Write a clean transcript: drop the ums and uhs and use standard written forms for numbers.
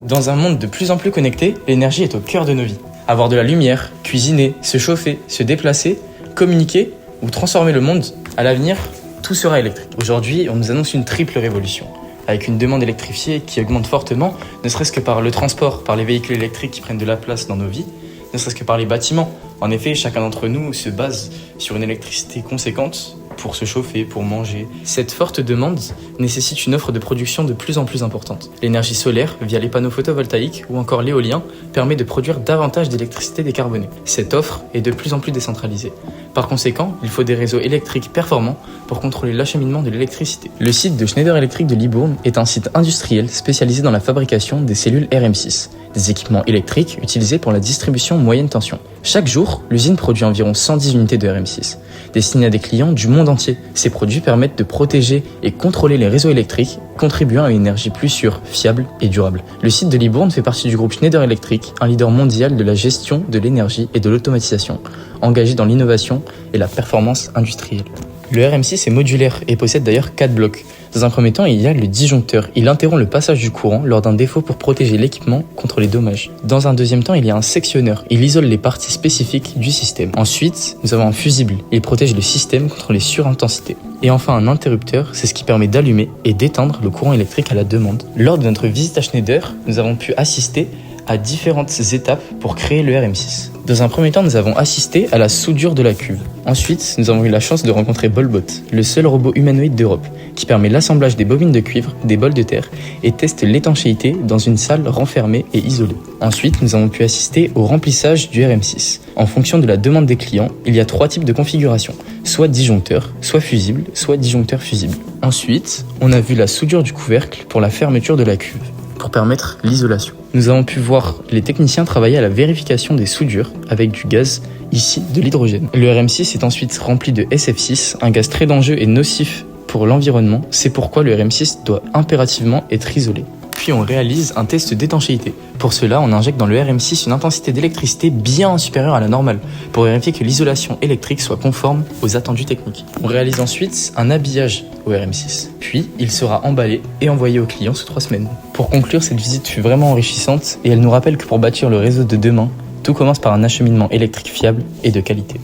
Dans un monde de plus en plus connecté, l'énergie est au cœur de nos vies. Avoir de la lumière, cuisiner, se chauffer, se déplacer, communiquer ou transformer le monde, à l'avenir, tout sera électrique. Aujourd'hui, on nous annonce une triple révolution, avec une demande électrifiée qui augmente fortement, ne serait-ce que par le transport, par les véhicules électriques qui prennent de la place dans nos vies, ne serait-ce que par les bâtiments. En effet, chacun d'entre nous se base sur une électricité conséquente pour se chauffer, pour manger. Cette forte demande nécessite une offre de production de plus en plus importante. L'énergie solaire, via les panneaux photovoltaïques ou encore l'éolien, permet de produire davantage d'électricité décarbonée. Cette offre est de plus en plus décentralisée. Par conséquent, il faut des réseaux électriques performants pour contrôler l'acheminement de l'électricité. Le site de Schneider Electric de Libourne est un site industriel spécialisé dans la fabrication des cellules RM6, des équipements électriques utilisés pour la distribution moyenne tension. Chaque jour, l'usine produit environ 110 unités de RM6, destinées à des clients du monde entier. Ces produits permettent de protéger et contrôler les réseaux électriques, contribuant à une énergie plus sûre, fiable et durable. Le site de Libourne fait partie du groupe Schneider Electric, un leader mondial de la gestion de l'énergie et de l'automatisation, engagé dans l'innovation et la performance industrielle. Le RM6 est modulaire et possède d'ailleurs 4 blocs. Dans un premier temps, il y a le disjoncteur. Il interrompt le passage du courant lors d'un défaut pour protéger l'équipement contre les dommages. Dans un deuxième temps, il y a un sectionneur. Il isole les parties spécifiques du système. Ensuite, nous avons un fusible. Il protège le système contre les surintensités. Et enfin, un interrupteur, c'est ce qui permet d'allumer et d'éteindre le courant électrique à la demande. Lors de notre visite à Schneider, nous avons pu assister à différentes étapes pour créer le RM6. Dans un premier temps, nous avons assisté à la soudure de la cuve. Ensuite, nous avons eu la chance de rencontrer Bolbot, le seul robot humanoïde d'Europe, qui permet l'assemblage des bobines de cuivre, des bols de terre et teste l'étanchéité dans une salle renfermée et isolée. Ensuite, nous avons pu assister au remplissage du RM6. En fonction de la demande des clients, il y a 3 types de configurations, soit disjoncteur, soit fusible, soit disjoncteur fusible. Ensuite, on a vu la soudure du couvercle pour la fermeture de la cuve, pour permettre l'isolation. Nous avons pu voir les techniciens travailler à la vérification des soudures avec du gaz, ici de l'hydrogène. Le RM6 est ensuite rempli de SF6, un gaz très dangereux et nocif pour l'environnement. C'est pourquoi le RM6 doit impérativement être isolé. Puis on réalise un test d'étanchéité. Pour cela, on injecte dans le RM6 une intensité d'électricité bien supérieure à la normale, pour vérifier que l'isolation électrique soit conforme aux attendus techniques. On réalise ensuite un habillage au RM6. Puis, il sera emballé et envoyé aux clients sous 3 semaines. Pour conclure, cette visite fut vraiment enrichissante et elle nous rappelle que pour bâtir le réseau de demain, tout commence par un acheminement électrique fiable et de qualité.